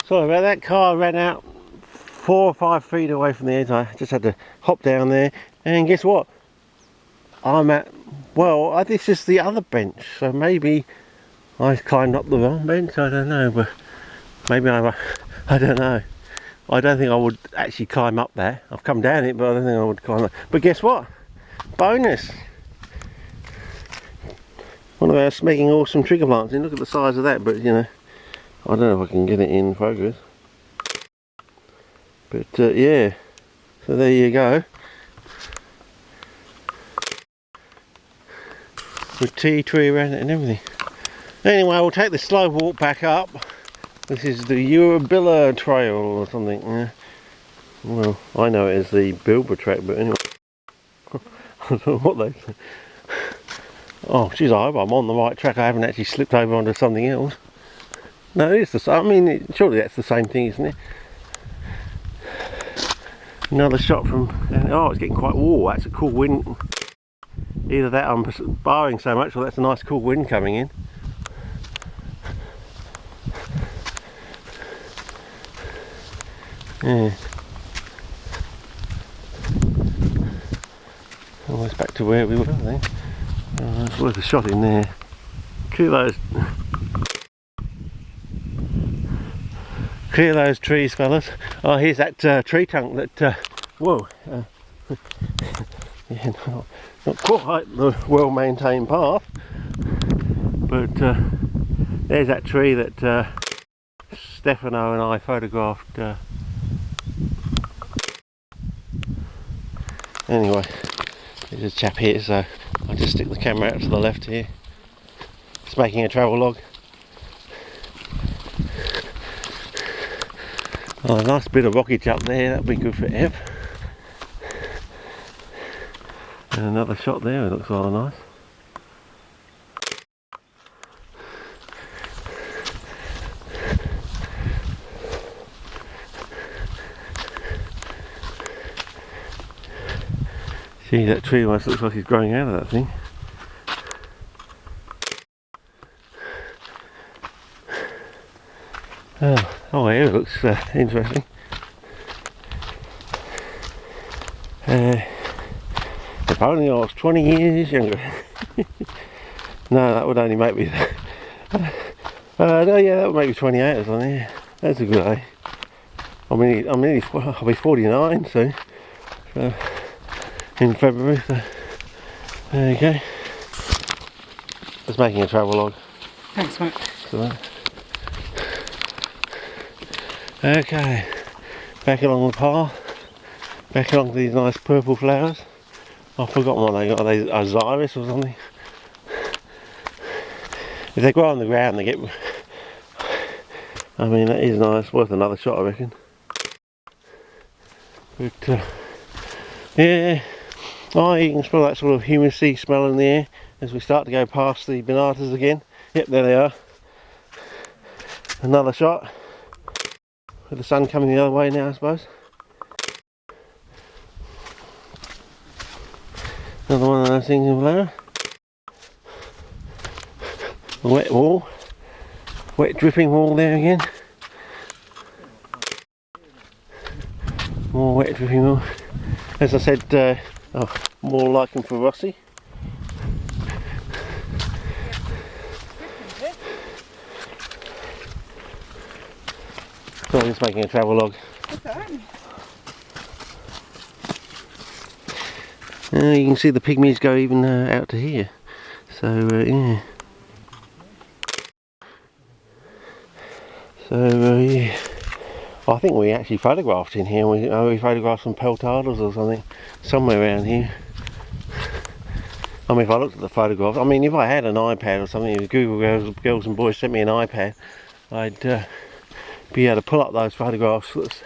Sorry about that. Car ran out 4 or 5 feet away from the edge. I just had to hop down there, and guess what? I'm at, well, this is the other bench, so maybe I climbed up the wrong bench. I don't know, but maybe I don't know. I don't think I would actually climb up there. I've come down it, but I don't think I would climb up. But guess what? Bonus! One of our making awesome trigger plants. And look at the size of that, but you know, I don't know if I can get it in focus. But yeah, so there you go. With tea tree around it and everything. Anyway, we'll take the slow walk back up. This is the Urabilla Trail or something. Yeah. Well, I know it as the Bilba track, but anyway. I don't know what they say. Oh, geez, I hope I'm on the right track. I haven't actually slipped over onto something else. No, it is the same. I mean, surely that's the same thing, isn't it? Another shot from... Oh, it's getting quite... Oh, that's a cool wind. Either that I'm barring so much, or that's a nice cool wind coming in. Yeah. Almost back to where we were, I think. It's worth a shot in there. Clear those trees, fellas. Oh, here's that tree trunk that, whoa. Yeah, not quite the well-maintained path, but there's that tree that Stefano and I photographed. Anyway, there's a chap here, so I'll just stick the camera out to the left here. It's making a travel log. Oh, a nice bit of rockage up there, that'll be good for Ev. And another shot there, it looks rather nice. Gee, that tree almost looks like it's growing out of that thing. Oh, here it looks interesting. If only I was 20 years younger. No, that would only make me... no, yeah, that would make me 28 or something. Yeah, that's a good age. I'll be 49 soon. So, in February, so there you go. Just making a travel log. Thanks, mate. So, okay, back along the path, back along these nice purple flowers. I've forgotten what they got. Are they Osiris or something? If they grow on the ground, they get... I mean, that is nice. Worth another shot, I reckon. But yeah, oh, you can smell that sort of humidity smell in the air as we start to go past the Binatas again. Yep, there they are. Another shot. With the sun coming the other way now, I suppose. Another one of those things in below. A wet wall. Wet dripping wall there again. More wet dripping wall. As I said, more liking for Rossi. So I'm just making a travel log. Okay. You can see the pygmies go even out to here. So yeah. So yeah. I think we actually photographed in here. We photographed some peltadas or something somewhere around here. I mean, if I looked at the photographs, I mean, if I had an iPad or something, if Google Girls and Boys sent me an iPad, I'd be able to pull up those photographs that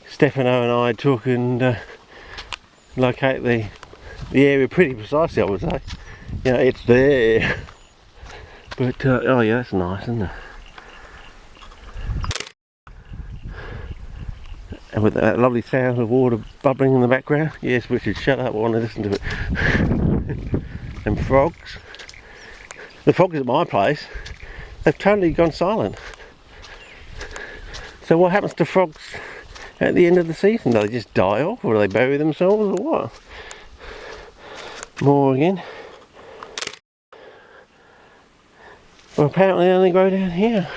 Stefano and I took and locate the area pretty precisely, I would say. You know, it's there. But oh yeah, that's nice, isn't it? And with that lovely sound of water bubbling in the background. Yes, Richard, shut up, I want to listen to it. And frogs. The frogs at my place, they've totally gone silent. So what happens to frogs at the end of the season? Do they just die off, or do they bury themselves, or what? More again. Well, apparently they only grow down here.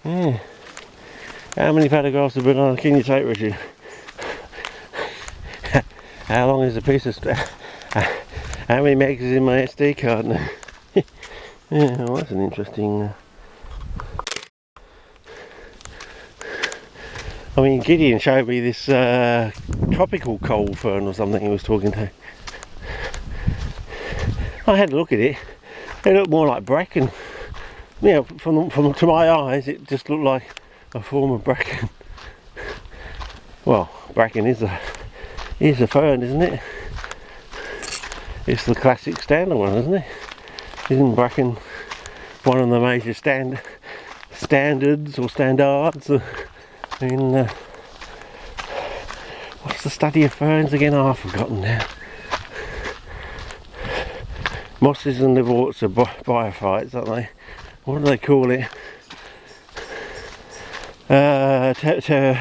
Yeah. How many photographs of banana can you take with you? How long is a piece of how many megs is in my SD card now? Yeah, well, that's an interesting... I mean, Gideon showed me this tropical coal fern or something he was talking to. I had a look at it. It looked more like bracken. You know, from to my eyes, it just looked like a form of bracken. Well, bracken is a fern, isn't it? It's the classic standard one, isn't it? Isn't bracken one of the major standards or standards in what's the study of ferns again? Oh, I've forgotten now. Mosses and liverworts are biophytes, aren't they? What do they call it? Pterodactyl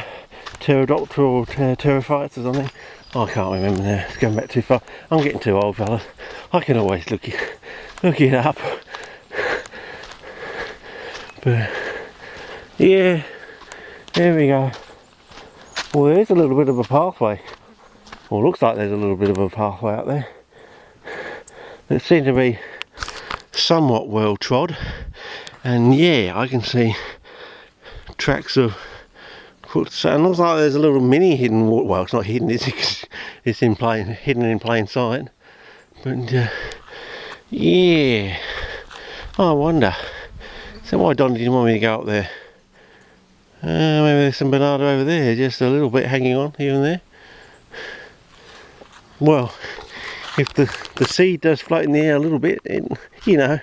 pterophytes or something. I can't remember now. It's going back too far. I'm getting too old, fellas. I can always look it up. But yeah, there we go. Well, there's a little bit of a pathway. Well, looks like there's a little bit of a pathway out there. It seems to be somewhat well trod, and yeah, I can see tracks of footsteps. And looks like there's a little mini hidden water. Well, it's not hidden, is it? 'Cause it's hidden in plain sight. But yeah, I wonder. So why Don didn't want me to go up there? Maybe there's some banana over there, just a little bit hanging on here and there. Well, if the seed does float in the air a little bit, you know,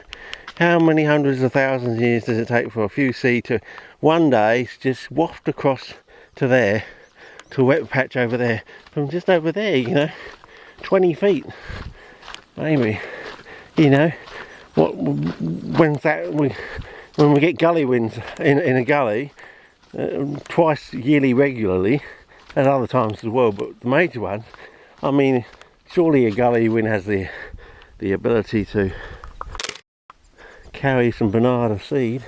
how many hundreds of thousands of years does it take for a few seed to one day just waft across to there, to a wet patch over there, from just over there, you know, 20 feet, maybe, you know, when we get gully winds in a gully, twice yearly regularly, and other times as well, but the major ones, I mean, surely a gully wind has the ability to carry some banana seed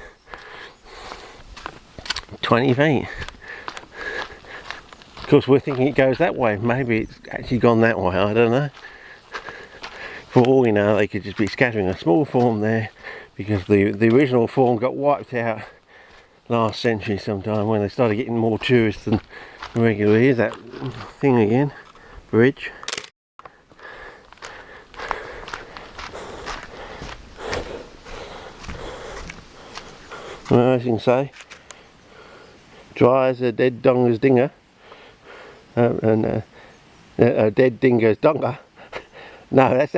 20 feet. Of course, we're thinking it goes that way. Maybe it's actually gone that way, I don't know. For all we know, they could just be scattering a small form there, because the original form got wiped out last century sometime when they started getting more tourists than regular. Here's that thing again, bridge. Well, as you can say, dry as a dead donger's dinger, and a dead dingo's donger. No, that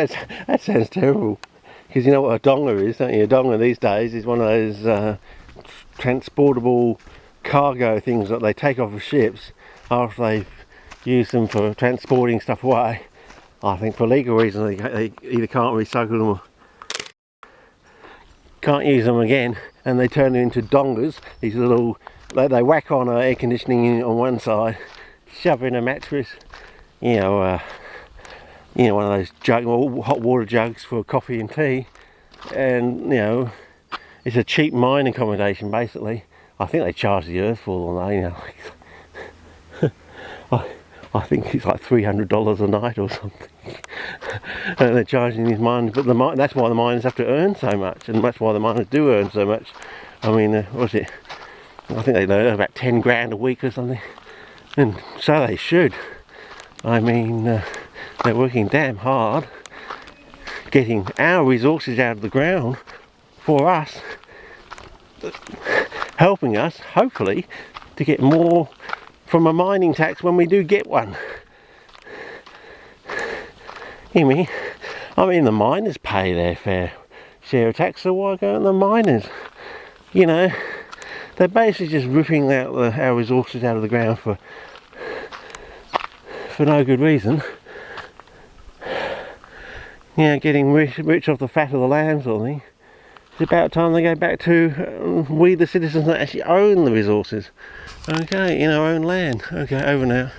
sounds terrible. Because you know what a donger is, don't you? A donger these days is one of those transportable cargo things that they take off of ships after they've used them for transporting stuff away. I think for legal reasons they either can't recycle them or can't use them again, and they turn them into dongers. These little, they whack on air conditioning unit on one side, shove in a mattress, you know, one of those hot water jugs for coffee and tea, and you know, it's a cheap mine accommodation basically. I think they charge the earth for them, you know. I think it's like $300 a night or something. And they're charging these miners, but that's why the miners have to earn so much, and that's why the miners do earn so much. I mean, what's it? I think they earn about 10 grand a week or something, and so they should. I mean, they're working damn hard, getting our resources out of the ground for us, helping us, hopefully, to get more from a mining tax when we do get one. I mean, the miners pay their fair share of tax, so why go on the miners? You know, they're basically just ripping out our resources out of the ground for no good reason. You know, getting rich off the fat of the land sort of thing. It's about time they go back to we the citizens that actually own the resources. Okay, in our own land. Okay, over now.